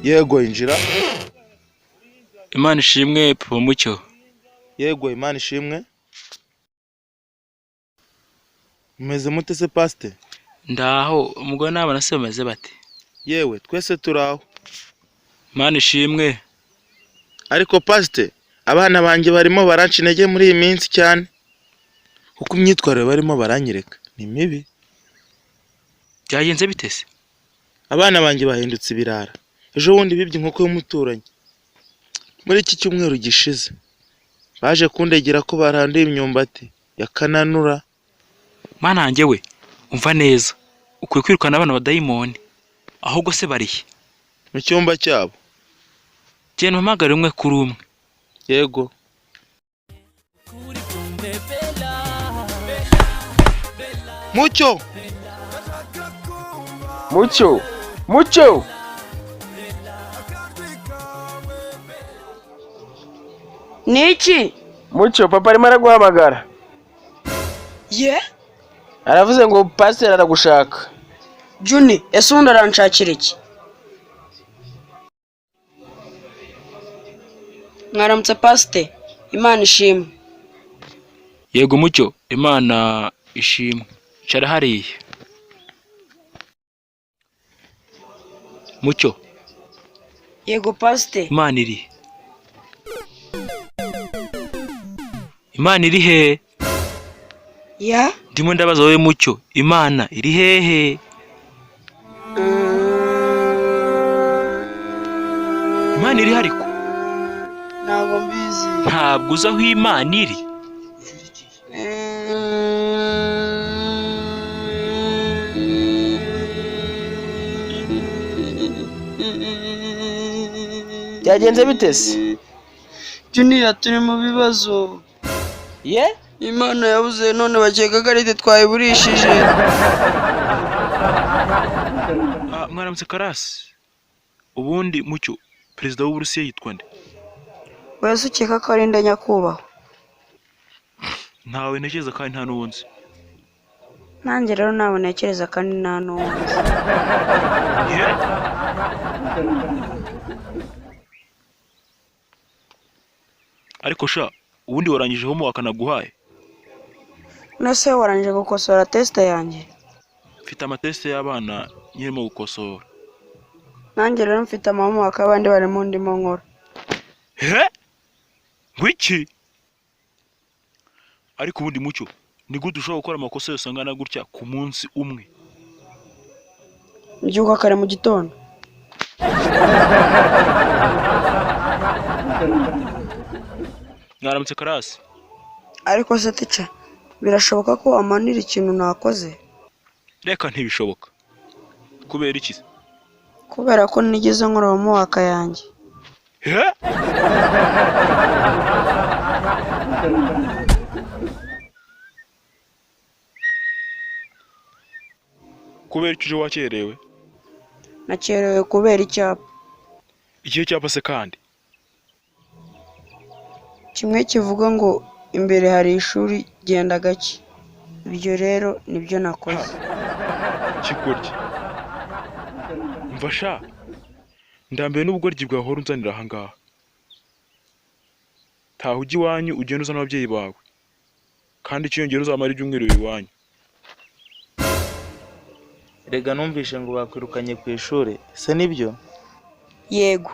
Yego injira. Imana ishimwe Papa Mucyo. Yego Imana ishimwe. Mumeze mute se pastor? Ndaho umugore n'abana se bameze bate? Yewe twese turaho. Imana ishimwe. Ariko pastor, abana banjye barimo baranca intege muri iyi minsi cyane. Kuko imyitwarire barimo baranyereka ni mibi. Byagenze bite se? Abana banjye bahindutse ibirara. Ejo bundi bibye inkoko y'umuturanyi. Muri iki cyumweru gishize baje kundegera ko baranduye imyumbati ya kananura. Mana yanjye we, umva neza. Ukwiye kwirukana abana badayimoni. Ahubwo se barihe? Mu cyumba cyabo. Genda umpamagare umwe kuri umwe. Yego. Mucyo. Mucyo. Mucyo. Niki? Mucyo, papa arimo araguhamagara. Ye? Aravuze ngo pastor aragushaka. Juni, ese undi aranshakira iki? Mwaramutse pastor, Imana ishimwe. Yego Mucyo, Imana ishimwe. Cara hariya. Mucyo, Yego pastor. Imana iri. Imana iri he? Ya? Ndimo ndabaza wowe Mucyo, Imana iri hehe? Imana iri hariko? Ntabwo mbizi. Ntabwo uzi aho Imana iri? Byagenze bite se? Juni, turi mu bibazo. Ye? Imana yabuze none bakeka ko ari twayiburishije. Mwaramutse Karasi. Ubundi Mucyo, perezida w'Uburusiya yitwa nde? Wese ukeka ko ari nde nyakubahwa? Ntawe ntekereza kandi nta n'uwunzi. Nanjye rero ntabwo ntekereza kandi nta n'uwunzi. Ariko sha, ubundi warangije homework naguhaye? Nase warangije gukosora test yanjye? Mfite amateste y'abana nyirimo gukosora. Nanjye rero mfite homework abandi barimo ndimo nkora. He? Ngwiki? Ariko ubundi Mucyo, ni gute ushobora gukora amakosa yose angana gutya ku munsi umwe? Mbyuka kare mu gitondo. Mwaramutse Karasi. Ariko se teacher, birashoboka ko wamanira ikintu nakoze? Reka ntibishoboka. Kubera iki? Kubera ko nigeze nkora homework yanjye. He? Kubera iki uje wakerewe? Nakerewe kubera icyapa. Igihe cyapa se kandi? Kimwe kivuga ngo imbere hari ishuri genda gake. Ibyo rero nibyo nakoze. Kigoryi. Umva sha. Ndambiwe n'ubugoryi bwahora unzanira aha ngaha. Taha ujya iwanyu ugenda uzana ababyeyi bawe. Kandi cyiyongera uzamara ibyumweru iwanyu. Rega numvishe ngo bakwirukanye ku ishuri. Se nibyo? Yego.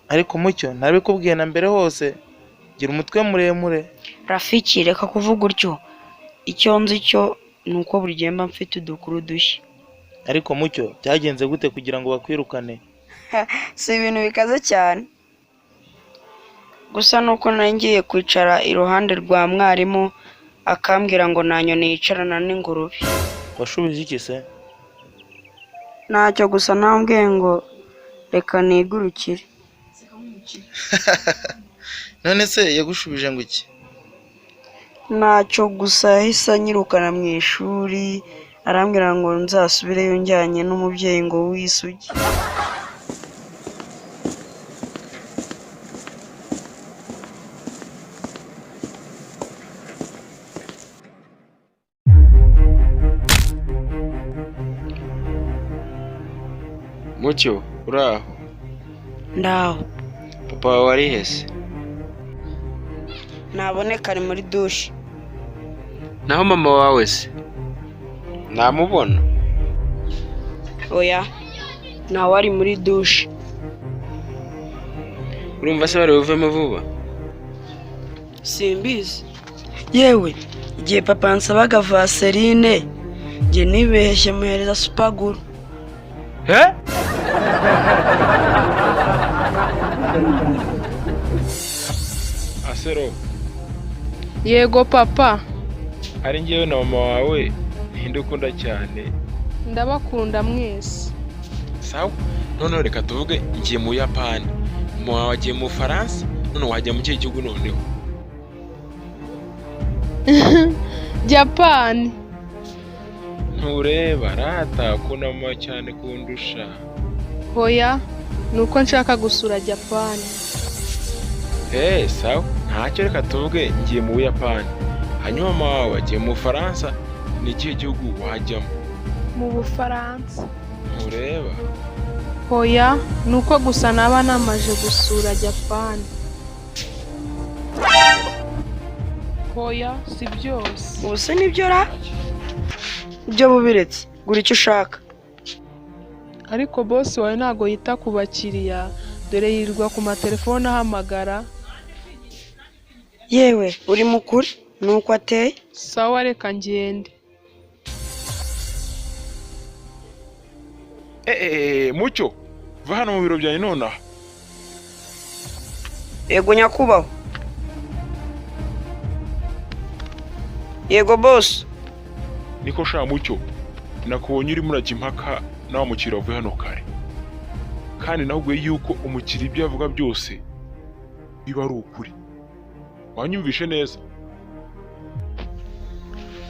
Ariko Mucyo ntabikubwiye na mbere hose. Gira umutwe muremure. Rafiki, reka kuvuga utyo. Icyo nzi cyo ni uko buri gihe mba mfite udukuru dushya. Ariko Mucyo byagenze gute kugira ngo bakwirukane? Si ibintu bikaze cyane. Gusa nuko ngiye kwicara iruhande rwa mwarimu akambwira ngo nta nyoni yicarana n'ingurube. Washubije iki se? Ntacyo, gusa nambwiye ngo reka nigurukire. None se yagushubije ngo iki? Ntacyo, gusa yahise anyirukana mu ishuri arambwira ngo nzasubireyo njyanye n'umubyeyi ngo wisugi. Mucyo, uraho? ndaho. Papa wawe ari hese? Ntaboneka, ari muri dushe. Naho mama wawe se? Namubona? Oya, nawe ari muri dushe. Urumva se bari buvemo vuba? Simbizi. Yewe, igihe papa ansabaga vaseline, njye nibeshye muhereza supaguru. Asero, Yego papa, ari njyewe na mama wawe ntidukunda cyane. ndabakunda mwese. Sawa, noneho reka tuvuge ngiye mu Buyapani. Mama wawe agiye mu Bufaransa, none wajya mu kihe gihugu noneho? Japan. Ntureba rata kunama cyane kundusha. Hoya, nuko nshaka gusura Japan. Sawa, ntacyo reka tuvuge ngiye mu Buyapani. Hanyuma mama wawe agiye mu Bufaransa, ni ikihe gihugu wajyamo? Mu Bufaransa. Ntureba. Hoya, nuko gusa naba namaje gusura Japan. Hoya, si byose. Ubuse nibyo ra? Ibyo bubiretse, gura icyo ushaka. Ariko boss wawe ntago yita ku bakiriya, dore yirirwa ku matelefone ahamagara. Yewe, uri mukuri? Nuko ateye? Sawa, reka ngende. Mucyo, va hano mu biro byanjye nonaha. Yego nyakubahwa. Yego boss. Niko sha Mucyo, nakubonye urimo urajya impaka nawe mukiriya wavuye hano kare. Kandi nahubwiye yuko umukiriya ibyo avuga byose biba ari ukuri. Wanyumvishe neza?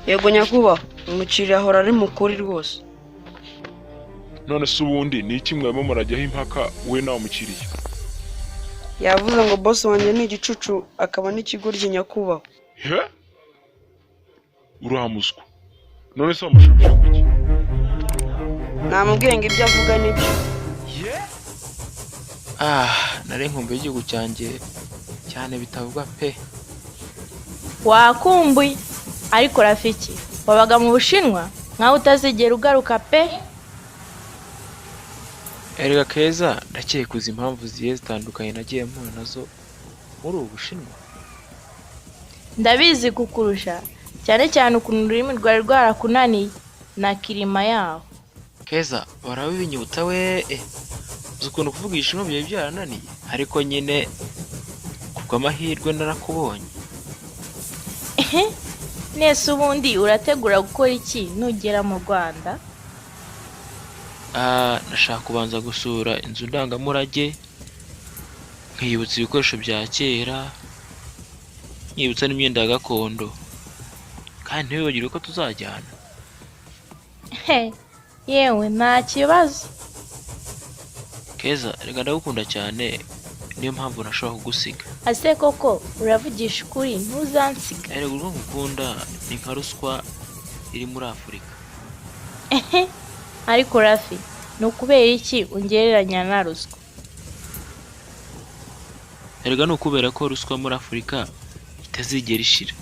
Yego nyakubahwa, umukiriya ahora ari mukuri rwose. None se ubundi ni iki mwarimu murajyaho impaka we nawe mukiriya? Yavuze ngo boss wanjye ni igicucu akaba n'ikigoryi nyakubahwa. Uramuswa. None se wamushubije kuki? Namubwiye ngo ibyo avuga nibyo. Nari nkumbuye igihugu cyanjye cyane bitavuga pe. Wakumbuye, ariko rafiki, wabaga mu Bushinwa, nkaho utazigera ugaruka pe. Erega Keza, ndakeye kuza impamvu zigiye zitandukanye nagiye mpura nazo muri ubu Bushinwa. Ndabizi kukurusha, cyane cyane ukuntu ururimi rwari rwarakunaniye na kirima yaho. Keza, barabibinyuta we. Uzi ukuntu kuvuga Igishinwa byari byarananiye, ariko nyine kubw'amahirwe narakubonye. Nese ubundi urategura gukora iki nugera mu Rwanda? Nashaka kubanza gusura inzu ndangamurage, nkiyibutsa ibikoresho bya kera, nkiyibutsa n'imyenda ya gakondo, kandi ntiwibagirwe ko tuzajyana. Yewe nta kibazo. Keza, reka ndagukunda cyane, niyo mpamvu nashobora kugusiga. Ase koko uravugisha ukuri, ntuzansiga. Erega urwo ngukunda ni nka ruswa iri muri Afurika. Ariko Rafi, ni ukubera iki ungereranya na ruswa? Erega ni ukubera ko ruswa muri Afurika itazigera ishira.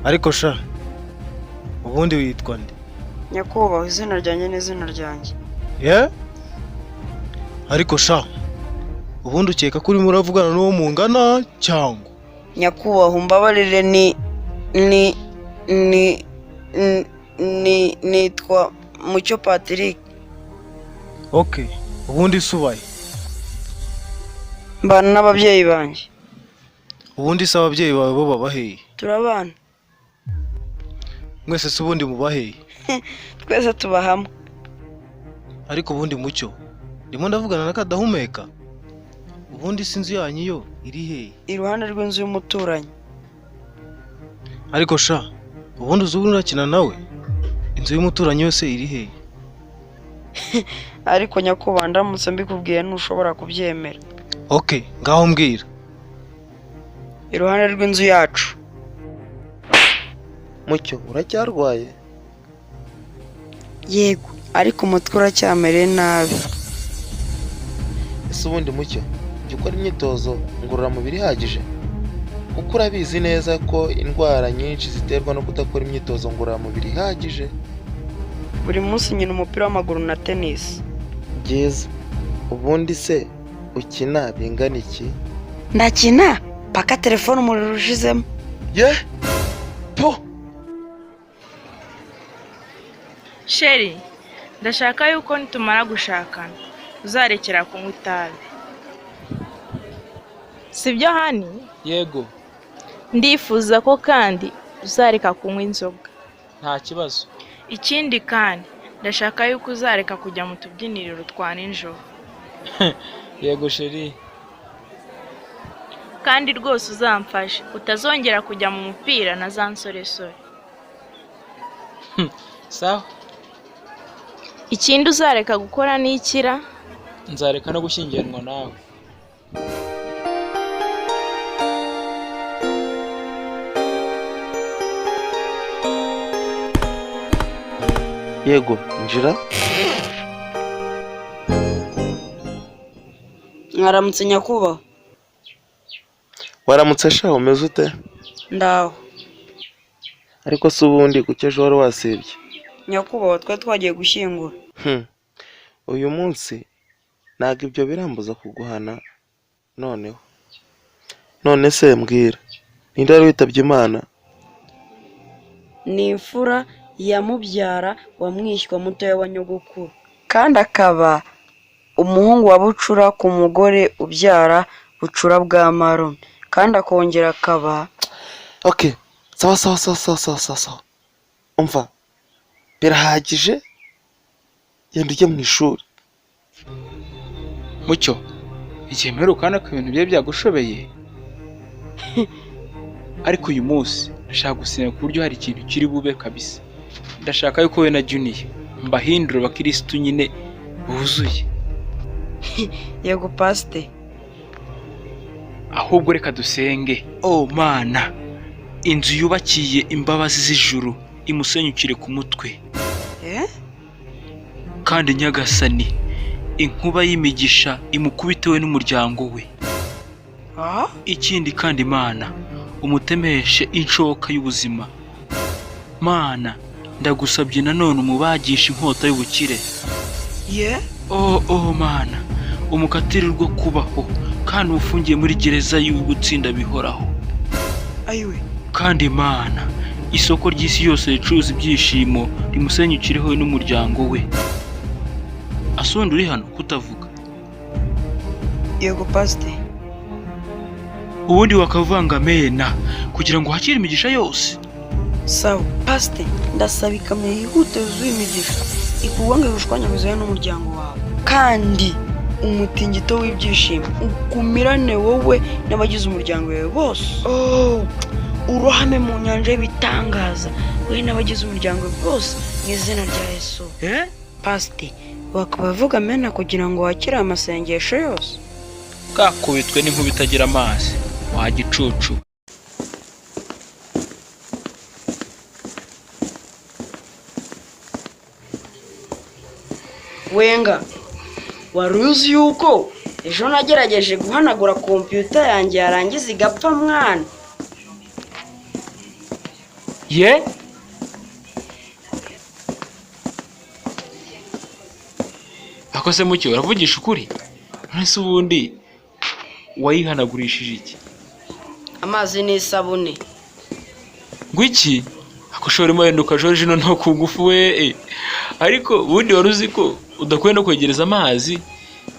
Ariko sha, ubundi witwa nde? Nyakubahwa, izina ryanjye n'izina ryanjye. Ariko sha, ubundi ukeka ko urimo uravugana n'uwo mungana cyangwa? Nyakubahwa, umbabarire nitwa Mucyo Patrick. Okay, ubundi subaye. Mbana n'ababyeyi banjye. Ubundi se ababyeyi bawe bo babaheye? Turabana. Mwese se ubundi mubaheye? Twese tuba hamwe. Ariko ubundi Mucyo, ndimo ndavugana na Kadahumeka. Ubundi si inzu yanyu yo iri hehe? Iruhande rw'inzu y'umuturanyi. Ariko sha, ubundi uzubu urakina nawe? Inzu y'umuturanyi yose iri hehe? Ariko nyakubahwa, ndamutse mbikubwiye ntushobora kubyemera. Okay, ngaho mbwira. Iruhande rw'inzu yacu. Mucyo, uracyarwaye? Yego, ariko umutwe uracyamere nabi. ese ubundi mucyo jya ukora imyitozo ngororamubiri ihagije kuko urabizi neza ko indwara nyinshi ziterwa no kudakora imyitozo ngororamubiri ihagije. Buri munsi nkina umupira w'amaguru na tenisi. byiza. ubundi se ukina bingana iki? Ndakina paka telefone umuriro ushizemo. ye po Sheri, ndashaka yuko nitumara gushakana uzarekera kunywa itabi. Sibyo hani? Yego, Ndifuza ko kandi uzareka kunywa inzoga. nta kibazo. Ikindi kandi ndashaka yuko uzareka kujya mu tubyiniriro twa nijoro. Yego sheri. Kandi rwose uzamfashe utazongera kujya mu mupira na za nsoresore. Sawa, Ikindi uzareka gukora ni ikira. nzareka no gushyingiranwa nawe. yego injira. Mwaramutse nyakubahwa. waramutse sha umeze ute? Ndaho. ariko se ubundi kuki ejo wari wasibye? Nyakubahwa twari twagiye gushyingura. uyu munsi ntabwo ibyo birambuza kuguhana noneho. none se mbwira ninde wari witabye Imana? Ni imfura ya mubyara wa mwishywa mutoya wa nyogokuru, kandi akaba umuhungu wa bucura ku mugore ubyara bucura bwa marume, kandi akongera akaba okay sawa. umva birahagije, genda ujye mu ishuri. Mucyo, igihe mperukana ko ibintu byari byagushobeye ariko uyu munsi ndashaka gusenga ku buryo hari ikintu kiri bube kabisa. Ndashaka yuko we na Junior mbahindura abakirisitu nyine buzuye. yego pasite. Ahubwo reka dusenge. Mana, inzu yubakiye imbabazi z'ijuru imusenyukire ku mutwe. Kandi Nyagasani, inkuba y'imigisha imukubitewe n'umuryango we. Ikindi kandi Mana, umutemeshe inshoka y'ubuzima. Mana, ndagusabye nanone umubagisha inkota y'ubukire. Mana, umukatire rwo kubaho kandi ufungiye muri gereza y'ugutsinda bihoraho. Kandi Mana, isoko ry'isi yose ricuruza ibyishimo rimusenyukireho n'umuryango we. Asonda uri hano kutavuga? Yego pasite. Ubundi wakavanga mena kugira ngo hakire imigisha yose. Sawa pasite, ndasaba ikamyo yihute yuzuye imigisha ikugwa ngo irushwanyaguze n'umuryango wawe, kandi umutingito w'ibyishimo ukumirane wowe n'abagize umuryango wawe bose. Urohame mu nyanja y'ibitangaza wowe n'abagize umuryango bose mu izina rya Yesu. Pasite, wakabavuga mena kugira ngo wakire amasengesho yose. Kakubitwe n'inkuba itagira amazi wa gicucu. Wenga, wari uzi yuko ejo nagerageje guhanagura kompiyuta yanjye yarangiza igapfa mwana? Ye? Akose Mucyo, uravugisha ukuri? Nese ubundi wayihanagurishije iki? Amazi n'isabune. Ngwiki? Akoshoremo yenduka George no kugufu we. Ariko ubundi wari uzi ko udakwiye no kwegereza amazi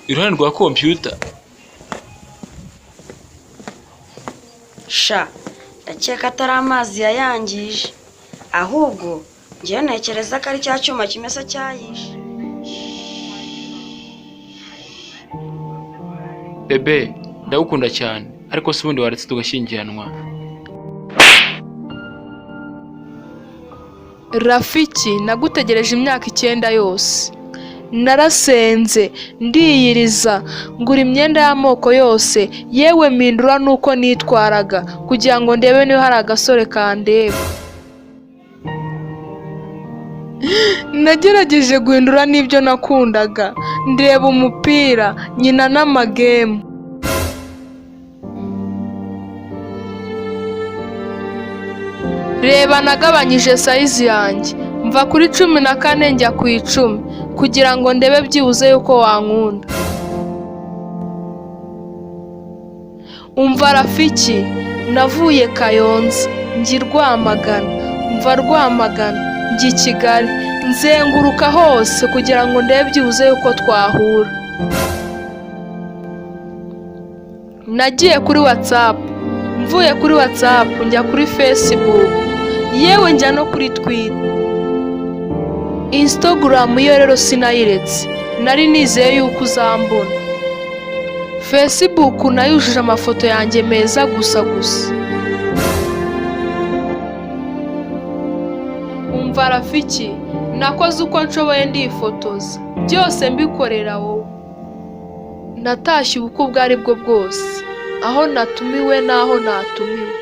iruhande rwa kompiyuta? Sha, ndakeka atari amazi yayangije, ahubwo ngiye ntekereza ko ari cya cyuma kimesa cyayishe. Bebe, ndagukunda cyane, ariko se ubundi waretse tugashyingiranwa? Rafiki, nagutegereje imyaka 9 yose. Narasenze, ndiyiriza, ngura imyenda y'amoko yose, yewe mpindura nuko nitwaraga kugira ngo ndebe niba hari agasore kandeba. nagerageje guhindura n'ibyo nakundaga, ndeba umupira, nyina n'amagemu. Reba nagabanyije sayizi yanjye, mva kuri 14 njya ku 10 kugira ngo ndebe byibuze yuko wankunda. Umva Rafiki, navuye Kayonza njya Rwamagana, mva Rwamagana njya Kigali, nzenguruka hose kugira ngo ndebe byibuze yuko twahura. Nagiye kuri WhatsApp, mvuye kuri WhatsApp njya kuri Facebook, yewe njya no kuri Twitter. Instagram yo rero sinayiretse, nari nizeye yuko uzambona. Facebook nayujuje amafoto yanjye meza gusa. Umva Rafiki, nakoze uko nshoboye ndifotoza, byose mbikorera wowe. Natashye ubukwe ubwo ari bwo bwose, aho natumiwe n'aho natumiwe.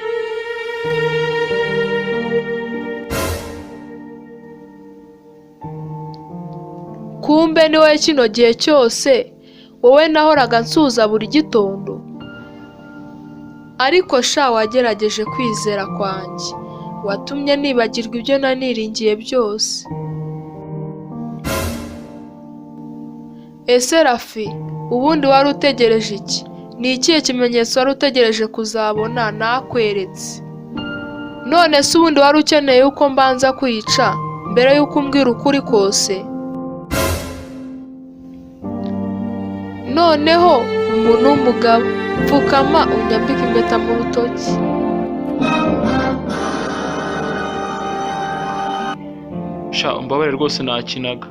Kumbe ni wowe kino gihe cyose, wowe nahoraga nsuza buri gitondo. Ariko sha wagerageje kwizera kwanjye, watumye nibagirwa ibyo naniringiye byose. Ese Rafi, ubundi wari utegereje iki? Ni ikihe kimenyetso wari utegereje kuzabona nakweretse? None se ubundi wari ukeneye uko mbanza kwica mbere yuko umbwira ukuri kose? Noneho umuntu w'umugabo, pfukama unyambike impeta mu rutoki. Sha umbabarire rwose nakinaga.